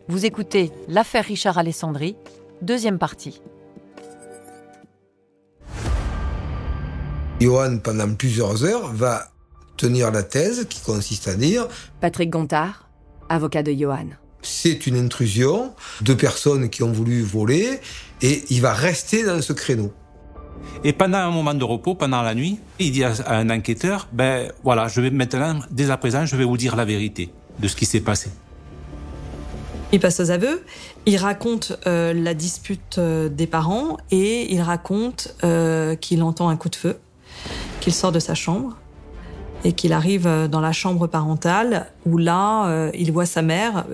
Vous écoutez l'affaire Richard Alessandri, deuxième partie. Johan, pendant plusieurs heures, va tenir la thèse qui consiste à dire... Patrick Gontard, avocat de Johan. C'est une intrusion, 2 personnes qui ont voulu voler, et il va rester dans ce créneau. Et pendant un moment de repos, pendant la nuit, il dit à un enquêteur, voilà, je vais maintenant, dès à présent, je vais vous dire la vérité de ce qui s'est passé. Il passe aux aveux, il raconte la dispute des parents et il raconte qu'il entend un coup de feu, qu'il sort de sa chambre et qu'il arrive dans la chambre parentale où là, il voit sa mère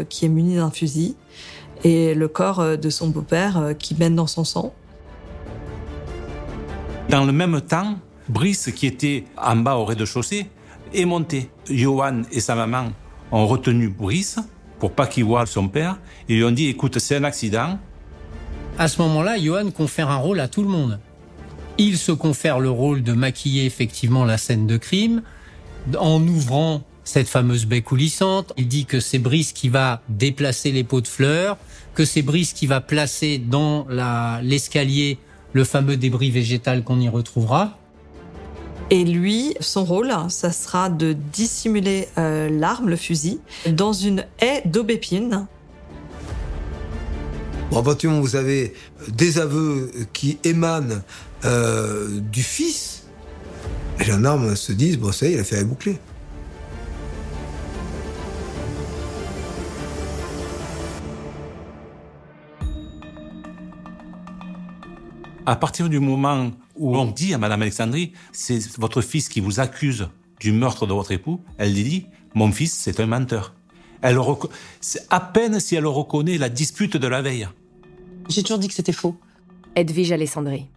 qui est munie d'un fusil et le corps de son beau-père qui baigne dans son sang. Dans le même temps, Brice, qui était en bas au rez-de-chaussée, est monté. Johan et sa maman ont retenu Brice pour pas qu'il voie son père et lui ont dit « Écoute, c'est un accident ». À ce moment-là, Johan confère un rôle à tout le monde. Il se confère le rôle de maquiller effectivement la scène de crime en ouvrant cette fameuse baie coulissante. Il dit que c'est Brice qui va déplacer les pots de fleurs, que c'est Brice qui va placer dans l'escalier le fameux débris végétal qu'on y retrouvera. Et lui, son rôle, ça sera de dissimuler l'arme, le fusil, dans une haie d'aubépine. Bon, à partir du moment où vous avez des aveux qui émanent du fils, les gendarmes se disent, bon, ça y est, l'affaire est bouclée. À partir du moment où on dit à Madame Alessandri, c'est votre fils qui vous accuse du meurtre de votre époux, elle dit, mon fils, c'est un menteur. C'est à peine si elle reconnaît la dispute de la veille. J'ai toujours dit que c'était faux. Edwige Alessandri.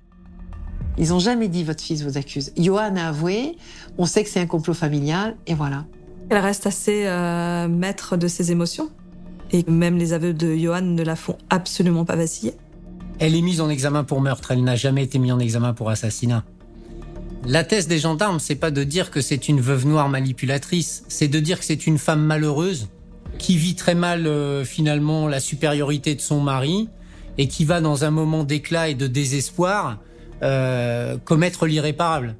Ils n'ont jamais dit votre fils vous accuse. Johan a avoué, on sait que c'est un complot familial, et voilà. Elle reste assez maître de ses émotions. Et même les aveux de Johan ne la font absolument pas vaciller. Elle est mise en examen pour meurtre, elle n'a jamais été mise en examen pour assassinat. La thèse des gendarmes, c'est pas de dire que c'est une veuve noire manipulatrice, c'est de dire que c'est une femme malheureuse qui vit très mal finalement la supériorité de son mari et qui va dans un moment d'éclat et de désespoir commettre l'irréparable.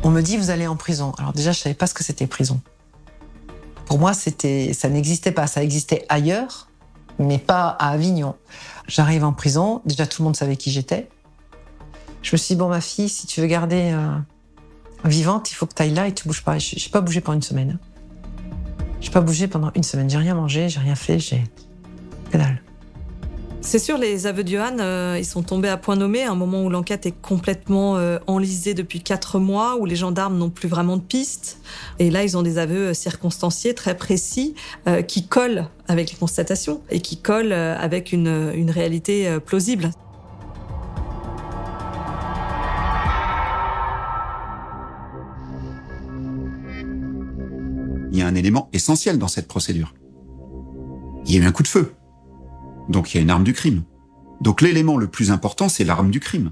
On me dit vous allez en prison. Alors déjà, je savais pas ce que c'était prison. Pour moi, ça n'existait pas, ça existait ailleurs. Mais pas à Avignon. J'arrive en prison, déjà tout le monde savait qui j'étais. Je me suis dit, bon ma fille, si tu veux garder vivante, il faut que tu ailles là et tu bouges pas. J'ai pas bougé pendant une semaine. J'ai pas bougé pendant une semaine, j'ai rien mangé, j'ai rien fait, j'ai... que dalle. C'est sûr, les aveux de Johan, ils sont tombés à point nommé à un moment où l'enquête est complètement enlisée depuis 4 mois, où les gendarmes n'ont plus vraiment de pistes. Et là, ils ont des aveux circonstanciés, très précis, qui collent avec les constatations et qui collent avec une réalité plausible. Il y a un élément essentiel dans cette procédure. Il y a eu un coup de feu. Donc il y a une arme du crime. Donc l'élément le plus important, c'est l'arme du crime.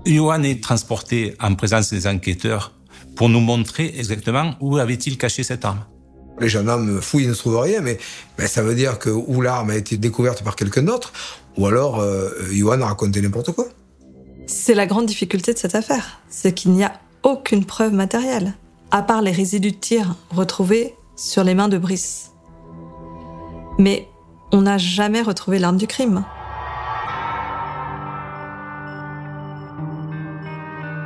Johan est transporté en présence des enquêteurs pour nous montrer exactement où avait-il caché cette arme. Les gendarmes fouillent, ils ne trouvent rien, mais ça veut dire que ou l'arme a été découverte par quelqu'un d'autre, ou alors Johan a raconté n'importe quoi. C'est la grande difficulté de cette affaire, c'est qu'il n'y a aucune preuve matérielle, à part les résidus de tir retrouvés sur les mains de Brice. Mais on n'a jamais retrouvé l'arme du crime.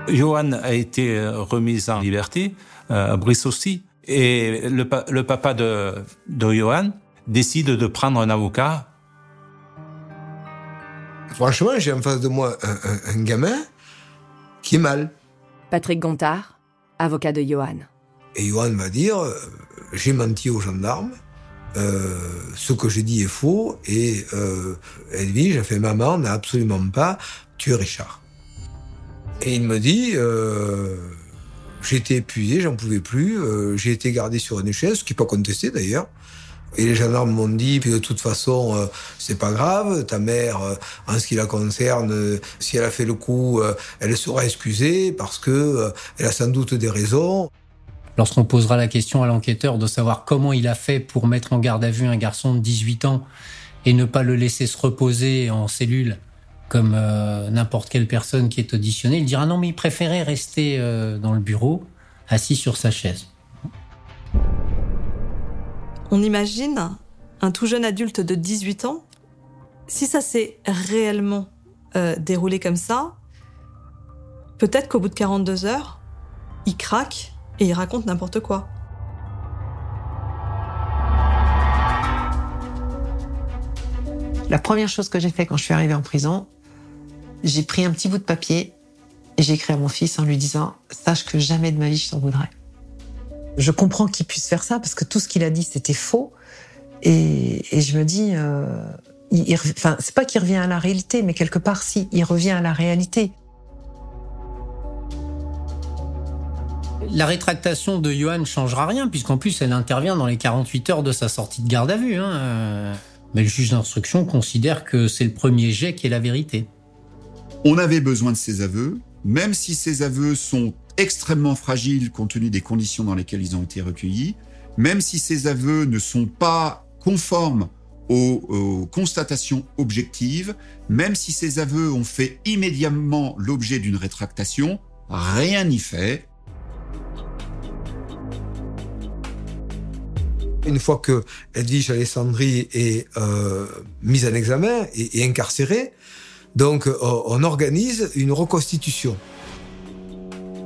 Johan a été remis en liberté, Brice aussi, et le papa de Johan décide de prendre un avocat. Franchement, j'ai en face de moi un gamin qui est mal. Patrick Gontard, avocat de Johan. Et Johan va dire, j'ai menti aux gendarmes, ce que j'ai dit est faux, et Edwige a fait maman n'a absolument pas tué Richard. Et il me dit, j'étais épuisé, j'en pouvais plus, j'ai été gardé sur une échelle, ce qui n'est pas contesté d'ailleurs, Et les gendarmes m'ont dit, puis de toute façon, c'est pas grave, ta mère, en ce qui la concerne, si elle a fait le coup, elle sera excusée parce que elle a sans doute des raisons. Lorsqu'on posera la question à l'enquêteur de savoir comment il a fait pour mettre en garde à vue un garçon de 18 ans et ne pas le laisser se reposer en cellule comme n'importe quelle personne qui est auditionnée, il dira non mais il préférait rester dans le bureau, assis sur sa chaise. On imagine un tout jeune adulte de 18 ans, si ça s'est réellement déroulé comme ça, peut-être qu'au bout de 42 heures, il craque et il raconte n'importe quoi. La première chose que j'ai fait quand je suis arrivée en prison, j'ai pris un petit bout de papier et j'ai écrit à mon fils en lui disant « Sache que jamais de ma vie je t'en voudrais ». Je comprends qu'il puisse faire ça parce que tout ce qu'il a dit c'était faux et je me dis c'est pas qu'il revient à la réalité mais quelque part si, il revient à la réalité. La rétractation de Yohan ne changera rien puisqu'en plus elle intervient dans les 48 heures de sa sortie de garde à vue. Mais le juge d'instruction considère que c'est le premier jet qui est la vérité. On avait besoin de ces aveux, même si ces aveux sont extrêmement fragiles compte tenu des conditions dans lesquelles ils ont été recueillis, même si ces aveux ne sont pas conformes aux constatations objectives, même si ces aveux ont fait immédiatement l'objet d'une rétractation, rien n'y fait. Une fois que Edwige Alessandri est mise en examen et incarcérée, donc on organise une reconstitution.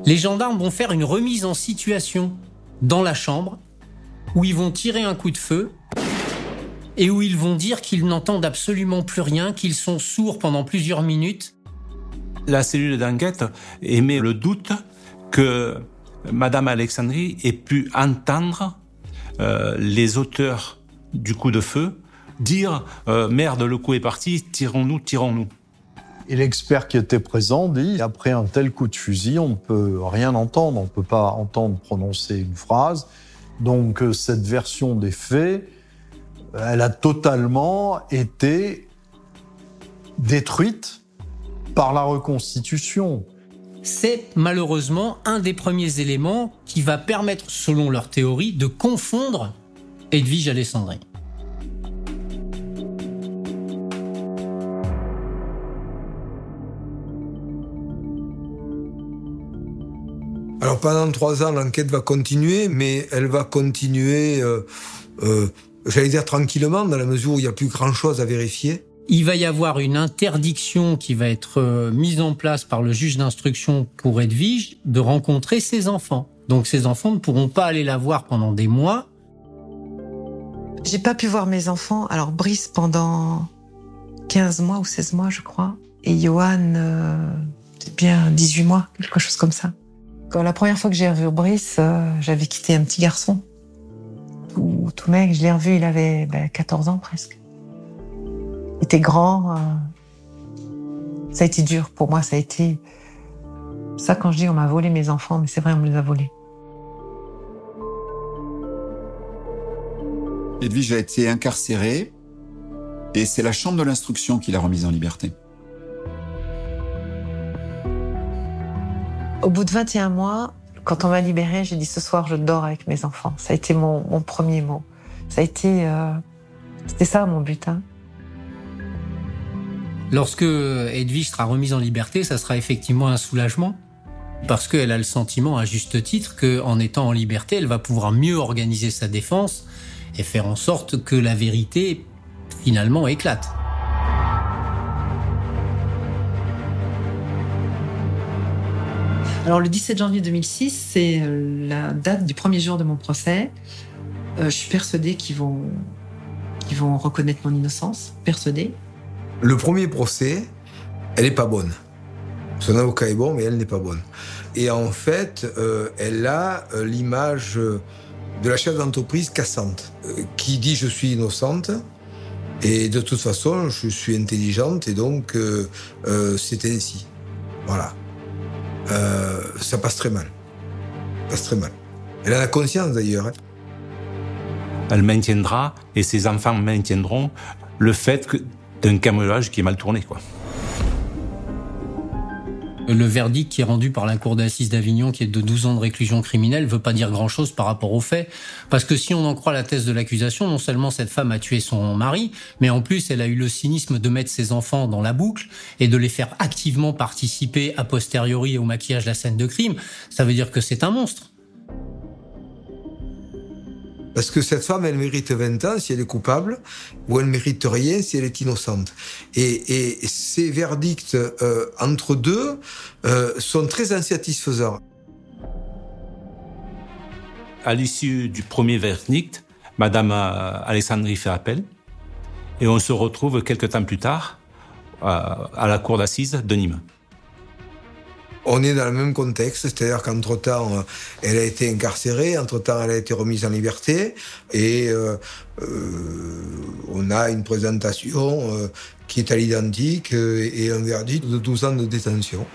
Les gendarmes vont faire une remise en situation dans la chambre où ils vont tirer un coup de feu et où ils vont dire qu'ils n'entendent absolument plus rien, qu'ils sont sourds pendant plusieurs minutes. La cellule d'enquête émet le doute que Madame Alessandri ait pu entendre les auteurs du coup de feu dire « Merde, le coup est parti, tirons-nous, tirons-nous ». Et l'expert qui était présent dit « Après un tel coup de fusil, on ne peut rien entendre, on ne peut pas entendre prononcer une phrase. Donc cette version des faits, elle a totalement été détruite par la reconstitution. » C'est malheureusement un des premiers éléments qui va permettre, selon leur théorie, de confondre Edwige Alessandri. Alors pendant 3 ans, l'enquête va continuer, mais elle va continuer, j'allais dire tranquillement, dans la mesure où il n'y a plus grand-chose à vérifier. Il va y avoir une interdiction qui va être mise en place par le juge d'instruction pour Edwige de rencontrer ses enfants. Donc ses enfants ne pourront pas aller la voir pendant des mois. J'ai pas pu voir mes enfants. Alors Brice pendant 15 mois ou 16 mois, je crois. Et Yohan, c'est bien 18 mois, quelque chose comme ça. Quand la première fois que j'ai revu Brice, j'avais quitté un petit garçon. Tout mec, je l'ai revu, il avait 14 ans presque. Il était grand. Ça a été dur pour moi, ça a été... Ça, quand je dis on m'a volé mes enfants, mais c'est vrai, on me les a volés. Edwige a été incarcérée et c'est la chambre de l'instruction qui l'a remise en liberté. Au bout de 21 mois, quand on m'a libérée, j'ai dit ce soir je dors avec mes enfants. Ça a été mon premier mot. Ça a été... C'était ça mon but. Lorsque Edwige sera remise en liberté, ça sera effectivement un soulagement. Parce qu'elle a le sentiment, à juste titre, qu'en étant en liberté, elle va pouvoir mieux organiser sa défense et faire en sorte que la vérité, finalement, éclate. Alors le 17 janvier 2006, c'est la date du premier jour de mon procès. Je suis persuadée qu'ils vont reconnaître mon innocence, persuadée. Le premier procès, elle n'est pas bonne. Son avocat est bon, mais elle n'est pas bonne. Et en fait, elle a l'image de la chef d'entreprise cassante, qui dit « je suis innocente ». Et de toute façon, je suis intelligente et donc c'est ainsi. Voilà. Ça passe très mal. Ça passe très mal. Elle en a conscience d'ailleurs. Elle maintiendra, et ses enfants maintiendront, le fait d'un cambriolage qui est mal tourné, quoi. Le verdict qui est rendu par la cour d'assises d'Avignon, qui est de 12 ans de réclusion criminelle, veut pas dire grand-chose par rapport aux faits. Parce que si on en croit la thèse de l'accusation, non seulement cette femme a tué son mari, mais en plus elle a eu le cynisme de mettre ses enfants dans la boucle et de les faire activement participer a posteriori au maquillage de la scène de crime. Ça veut dire que c'est un monstre. Parce que cette femme, elle mérite 20 ans si elle est coupable, ou elle mérite rien si elle est innocente. Et ces verdicts entre deux sont très insatisfaisants. À l'issue du premier verdict, Madame Alessandri fait appel, et on se retrouve quelques temps plus tard à la cour d'assises de Nîmes. On est dans le même contexte, c'est-à-dire qu'entre-temps, elle a été incarcérée, entre-temps, elle a été remise en liberté, et on a une présentation qui est à l'identique et un verdict de 12 ans de détention.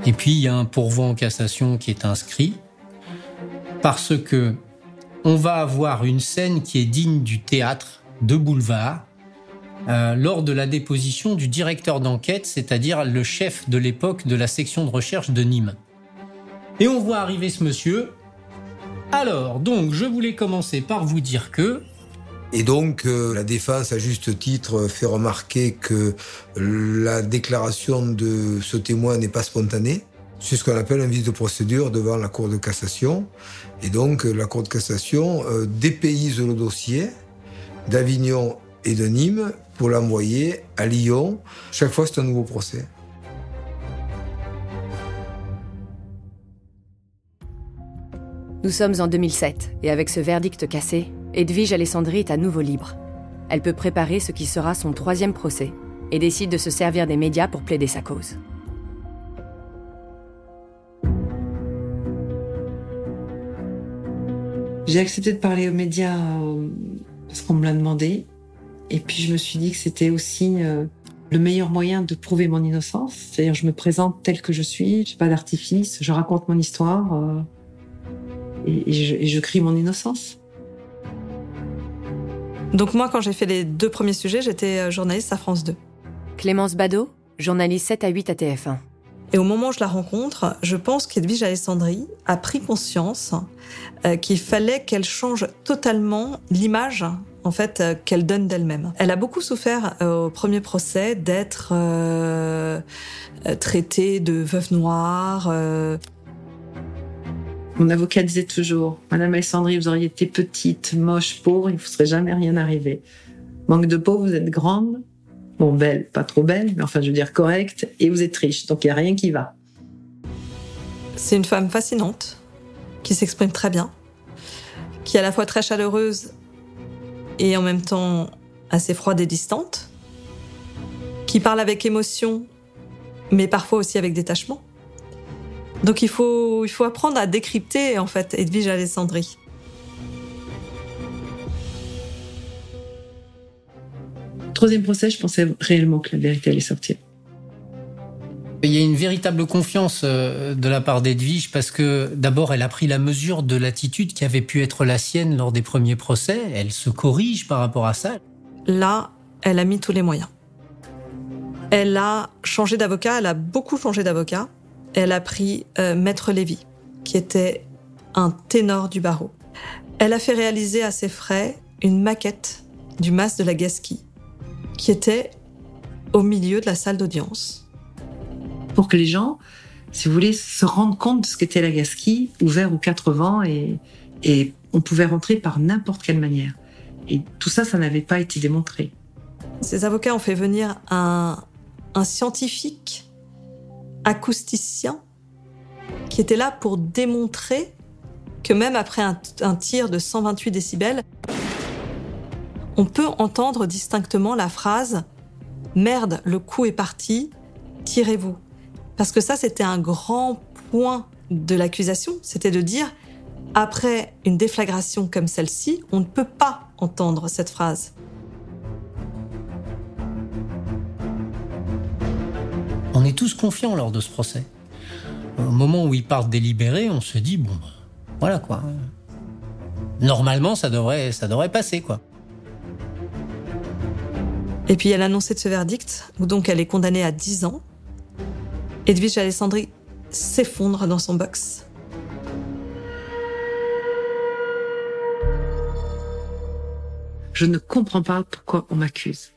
Et puis, il y a un pourvoi en cassation qui est inscrit, parce que on va avoir une scène qui est digne du théâtre de boulevard, lors de la déposition du directeur d'enquête, c'est-à-dire le chef de l'époque de la section de recherche de Nîmes. Et on voit arriver ce monsieur. Alors, donc, je voulais commencer par vous dire que... Et donc, la défense, à juste titre, fait remarquer que la déclaration de ce témoin n'est pas spontanée. C'est ce qu'on appelle un vice de procédure devant la Cour de cassation. Et donc, la Cour de cassation dépayse le dossier d'Avignon et de Nîmes pour l'envoyer à Lyon. Chaque fois, c'est un nouveau procès. Nous sommes en 2007, et avec ce verdict cassé, Edwige Alessandri est à nouveau libre. Elle peut préparer ce qui sera son 3e procès, et décide de se servir des médias pour plaider sa cause. J'ai accepté de parler aux médias parce qu'on me l'a demandé. Et puis je me suis dit que c'était aussi le meilleur moyen de prouver mon innocence. C'est-à-dire je me présente telle que je suis, je n'ai pas d'artifice, je raconte mon histoire et je crie mon innocence. Donc moi, quand j'ai fait les 2 premiers sujets, j'étais journaliste à France 2. Clémence Badaud, journaliste 7 à 8 à TF1. Et au moment où je la rencontre, je pense qu'Edwige Alessandri a pris conscience qu'il fallait qu'elle change totalement l'image en fait, qu'elle donne d'elle-même. Elle a beaucoup souffert au premier procès d'être traitée de veuve noire. Mon avocat disait toujours « Madame Alessandri, vous auriez été petite, moche, pauvre, il ne vous serait jamais rien arrivé. Manque de peau, vous êtes grande. Bon, belle, pas trop belle, mais enfin, je veux dire correcte, et vous êtes riche, donc il n'y a rien qui va. » C'est une femme fascinante, qui s'exprime très bien, qui est à la fois très chaleureuse et en même temps assez froide et distante, qui parle avec émotion, mais parfois aussi avec détachement. Donc il faut apprendre à décrypter, en fait, Edwige Alessandri. Troisième procès, je pensais réellement que la vérité allait sortir. Il y a une véritable confiance de la part d'Edwige parce que d'abord elle a pris la mesure de l'attitude qui avait pu être la sienne lors des premiers procès. Elle se corrige par rapport à ça. Là, elle a mis tous les moyens. Elle a changé d'avocat, elle a beaucoup changé d'avocat. Elle a pris Maître Lévy, qui était un ténor du barreau. Elle a fait réaliser à ses frais une maquette du mas de la Gasquie, qui était au milieu de la salle d'audience. Pour que les gens, si vous voulez, se rendent compte de ce qu'était la Gasquie, ouvert aux 4 vents, et on pouvait rentrer par n'importe quelle manière. Et tout ça, ça n'avait pas été démontré. Ces avocats ont fait venir un scientifique acousticien qui était là pour démontrer que même après un tir de 128 décibels, on peut entendre distinctement la phrase « Merde, le coup est parti, tirez-vous ». Parce que ça, c'était un grand point de l'accusation, c'était de dire « Après une déflagration comme celle-ci, on ne peut pas entendre cette phrase ». On est tous confiants lors de ce procès. Au moment où ils partent délibérer, on se dit « Bon, Voilà, quoi. Normalement, ça devrait passer, quoi. Et puis, à l'annoncé de ce verdict, où donc elle est condamnée à 10 ans, Edwige Alessandri s'effondre dans son box. Je ne comprends pas pourquoi on m'accuse.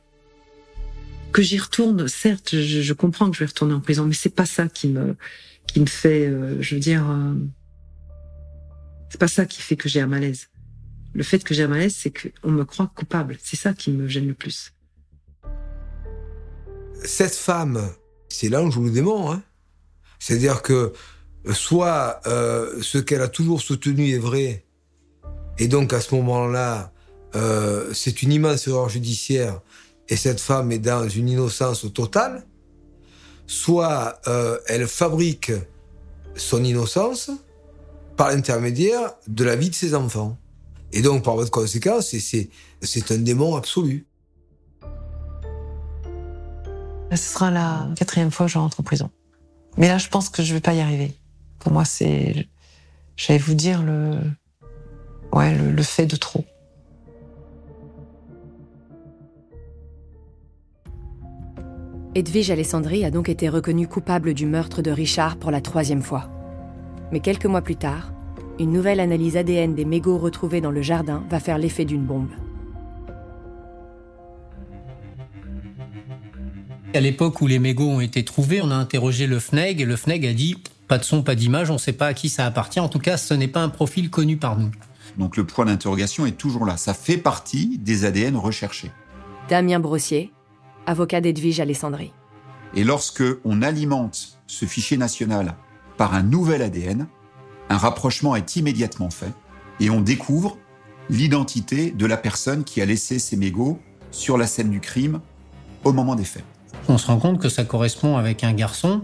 Que j'y retourne, certes, je comprends que je vais retourner en prison, mais c'est pas ça qui me fait, c'est pas ça qui fait que j'ai un malaise. Le fait que j'ai un malaise, c'est qu'on me croit coupable. C'est ça qui me gêne le plus. Cette femme, c'est l'ange ou le démon, hein. C'est-à-dire que soit ce qu'elle a toujours soutenu est vrai, et donc à ce moment-là, c'est une immense erreur judiciaire, et cette femme est dans une innocence totale, soit elle fabrique son innocence par l'intermédiaire de la vie de ses enfants. Et donc, par voie de conséquence, c'est un démon absolu. Ce sera la 4e fois que je rentre en prison. Mais là, je pense que je vais pas y arriver. Pour moi, j'allais vous dire le fait de trop. Edwige Alessandri a donc été reconnue coupable du meurtre de Richard pour la 3e fois. Mais quelques mois plus tard, une nouvelle analyse ADN des mégots retrouvés dans le jardin va faire l'effet d'une bombe. À l'époque où les mégots ont été trouvés, on a interrogé le FNEG et le FNEG a dit « pas de son, pas d'image, on ne sait pas à qui ça appartient. En tout cas, ce n'est pas un profil connu par nous. » Donc le point d'interrogation est toujours là. Ça fait partie des ADN recherchés. Damien Brossier, avocat d'Edwige Alessandri. Et lorsque on alimente ce fichier national par un nouvel ADN, un rapprochement est immédiatement fait et on découvre l'identité de la personne qui a laissé ses mégots sur la scène du crime au moment des faits. On se rend compte que ça correspond avec un garçon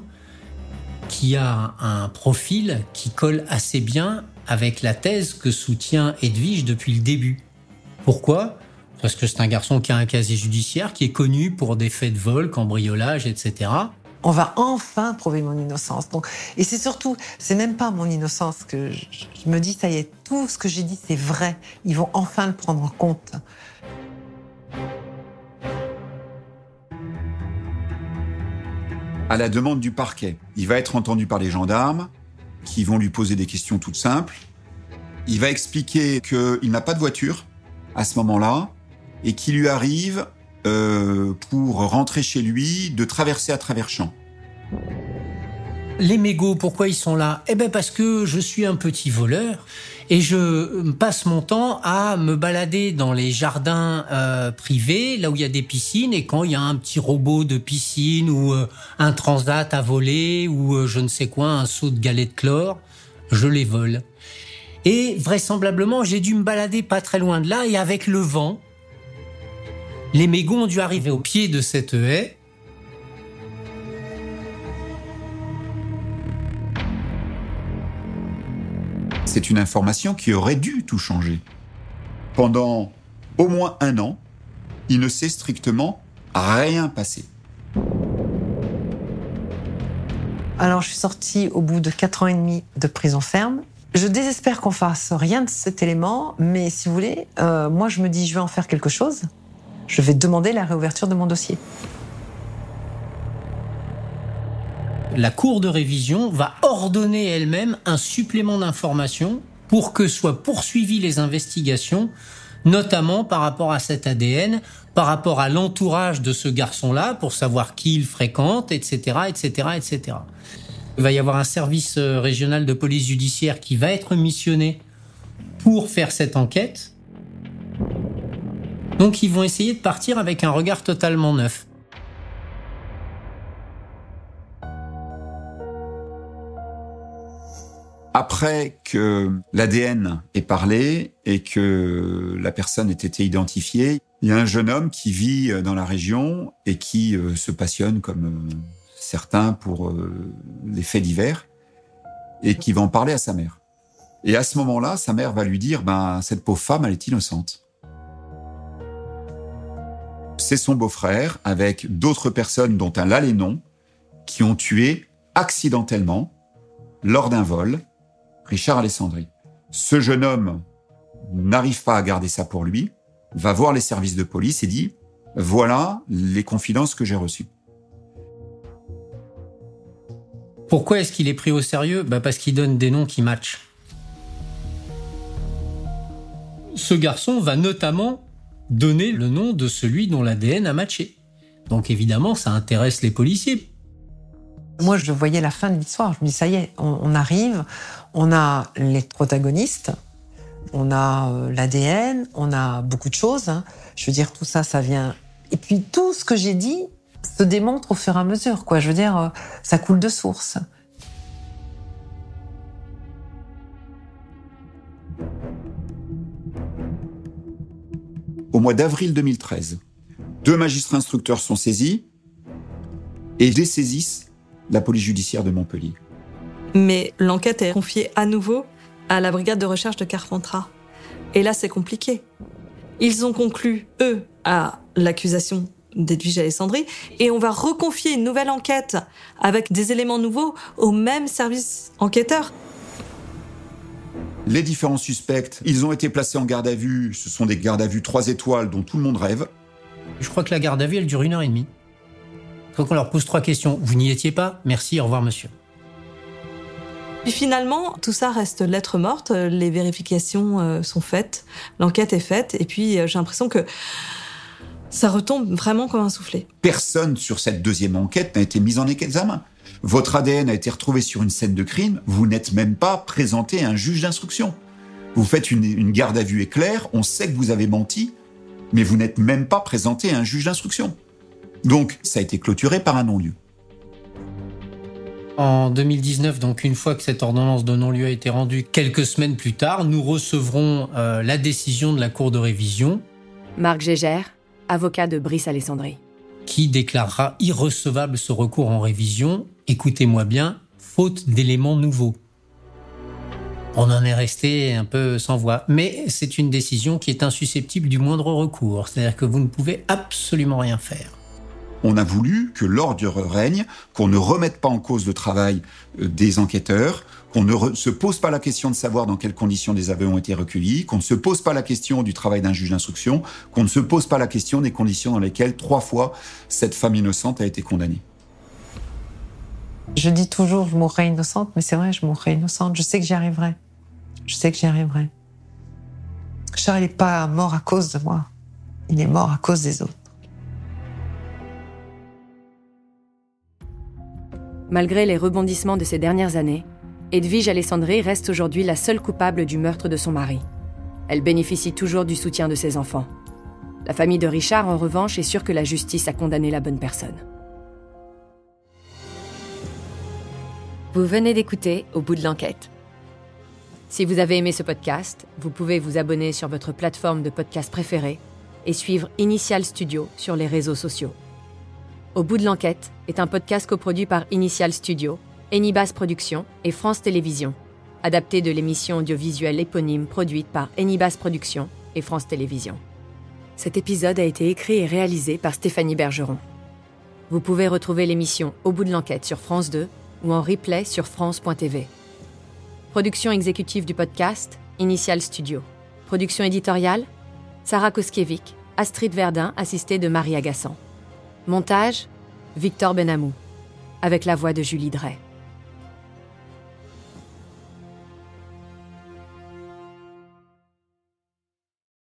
qui a un profil qui colle assez bien avec la thèse que soutient Edwige depuis le début. Pourquoi ? Parce que c'est un garçon qui a un casier judiciaire, qui est connu pour des faits de vol, cambriolage, etc. On va enfin prouver mon innocence. Donc, et c'est surtout, c'est même pas mon innocence que je me dis, ça y est, tout ce que j'ai dit, c'est vrai. Ils vont enfin le prendre en compte. À la demande du parquet, il va être entendu par les gendarmes qui vont lui poser des questions toutes simples. Il va expliquer qu'il n'a pas de voiture à ce moment-là et qu'il lui arrive, pour rentrer chez lui, de traverser à travers champs. Les mégots, pourquoi ils sont là ? Eh bien parce que je suis un petit voleur et je passe mon temps à me balader dans les jardins privés, là où il y a des piscines, et quand il y a un petit robot de piscine ou un transat à voler ou je ne sais quoi, un seau de galets de chlore, je les vole. Et vraisemblablement, j'ai dû me balader pas très loin de là et avec le vent, les mégots ont dû arriver au pied de cette haie. C'est une information qui aurait dû tout changer. Pendant au moins 1 an, il ne s'est strictement rien passé. Alors, je suis sortie au bout de 4 ans et demi de prison ferme. Je désespère qu'on fasse rien de cet élément, mais si vous voulez, moi je me dis, je vais en faire quelque chose. Je vais demander la réouverture de mon dossier. La Cour de révision va ordonner elle-même un supplément d'informations pour que soient poursuivies les investigations, notamment par rapport à cet ADN, par rapport à l'entourage de ce garçon-là, pour savoir qui il fréquente, etc., etc., etc. Il va y avoir un service régional de police judiciaire qui va être missionné pour faire cette enquête. Donc ils vont essayer de partir avec un regard totalement neuf. Après que l'ADN ait parlé et que la personne ait été identifiée, il y a un jeune homme qui vit dans la région et qui se passionne, comme certains, pour les faits divers et qui va en parler à sa mère. Et à ce moment-là, sa mère va lui dire « cette pauvre femme, elle est innocente ». C'est son beau-frère, avec d'autres personnes dont elle a les noms, qui ont tué accidentellement, lors d'un vol, Richard Alessandri. Ce jeune homme n'arrive pas à garder ça pour lui, va voir les services de police et dit « Voilà les confidences que j'ai reçues ». Pourquoi est-ce qu'il est pris au sérieux ? Parce qu'il donne des noms qui matchent. Ce garçon va notamment donner le nom de celui dont l'ADN a matché. Donc évidemment, ça intéresse les policiers. Moi, je voyais la fin de l'histoire. Je me dis, ça y est, on arrive, on a les protagonistes, on a l'ADN, on a beaucoup de choses. Je veux dire, tout ça, ça vient... Et puis, tout ce que j'ai dit se démontre au fur et à mesure, quoi. Je veux dire, ça coule de source. Au mois d'avril 2013, 2 magistrats instructeurs sont saisis et dessaisissent la police judiciaire de Montpellier. Mais l'enquête est confiée à nouveau à la brigade de recherche de Carpentras. Et là, c'est compliqué. Ils ont conclu, eux, à l'accusation d'Edwige Alessandri, et on va reconfier une nouvelle enquête avec des éléments nouveaux au même service enquêteur. Les différents suspects, ils ont été placés en garde à vue. Ce sont des gardes à vue 3 étoiles dont tout le monde rêve. Je crois que la garde à vue, elle dure 1h30. Quand on leur pose 3 questions, vous n'y étiez pas ? Merci, au revoir monsieur. Puis finalement, tout ça reste lettre morte, les vérifications sont faites, l'enquête est faite, et puis j'ai l'impression que ça retombe vraiment comme un soufflet. Personne sur cette deuxième enquête n'a été mis en examen. Votre ADN a été retrouvé sur une scène de crime, vous n'êtes même pas présenté à un juge d'instruction. Vous faites une garde à vue éclair, on sait que vous avez menti, mais vous n'êtes même pas présenté à un juge d'instruction. Donc, ça a été clôturé par un non-lieu. En 2019, donc une fois que cette ordonnance de non-lieu a été rendue, quelques semaines plus tard, nous recevrons la décision de la Cour de révision. Marc Gégère, avocat de Brice Alessandri. Qui déclarera irrecevable ce recours en révision, écoutez-moi bien, faute d'éléments nouveaux. On en est resté un peu sans voix, mais c'est une décision qui est insusceptible du moindre recours, c'est-à-dire que vous ne pouvez absolument rien faire. On a voulu que l'ordre règne, qu'on ne remette pas en cause le travail des enquêteurs, qu'on ne se pose pas la question de savoir dans quelles conditions des aveux ont été recueillis, qu'on ne se pose pas la question du travail d'un juge d'instruction, qu'on ne se pose pas la question des conditions dans lesquelles 3 fois cette femme innocente a été condamnée. Je dis toujours, je mourrai innocente, mais c'est vrai, je mourrai innocente. Je sais que j'y arriverai. Je sais que j'y arriverai. Charles n'est pas mort à cause de moi. Il est mort à cause des autres. Malgré les rebondissements de ces dernières années, Edwige Alessandri reste aujourd'hui la seule coupable du meurtre de son mari. Elle bénéficie toujours du soutien de ses enfants. La famille de Richard, en revanche, est sûre que la justice a condamné la bonne personne. Vous venez d'écouter Au bout de l'enquête. Si vous avez aimé ce podcast, vous pouvez vous abonner sur votre plateforme de podcast préférée et suivre Initial Studio sur les réseaux sociaux. Au bout de l'enquête est un podcast coproduit par Initial Studio, Enibas Productions et France Télévisions, adapté de l'émission audiovisuelle éponyme produite par Enibas Productions et France Télévisions. Cet épisode a été écrit et réalisé par Stéphanie Bergeron. Vous pouvez retrouver l'émission Au bout de l'enquête sur France 2 ou en replay sur France.tv. Production exécutive du podcast, Initial Studio. Production éditoriale, Sarah Koskiewicz, Astrid Verdun, assistée de Marie Agassan. Montage, Victor Benamou, avec la voix de Julie Drey.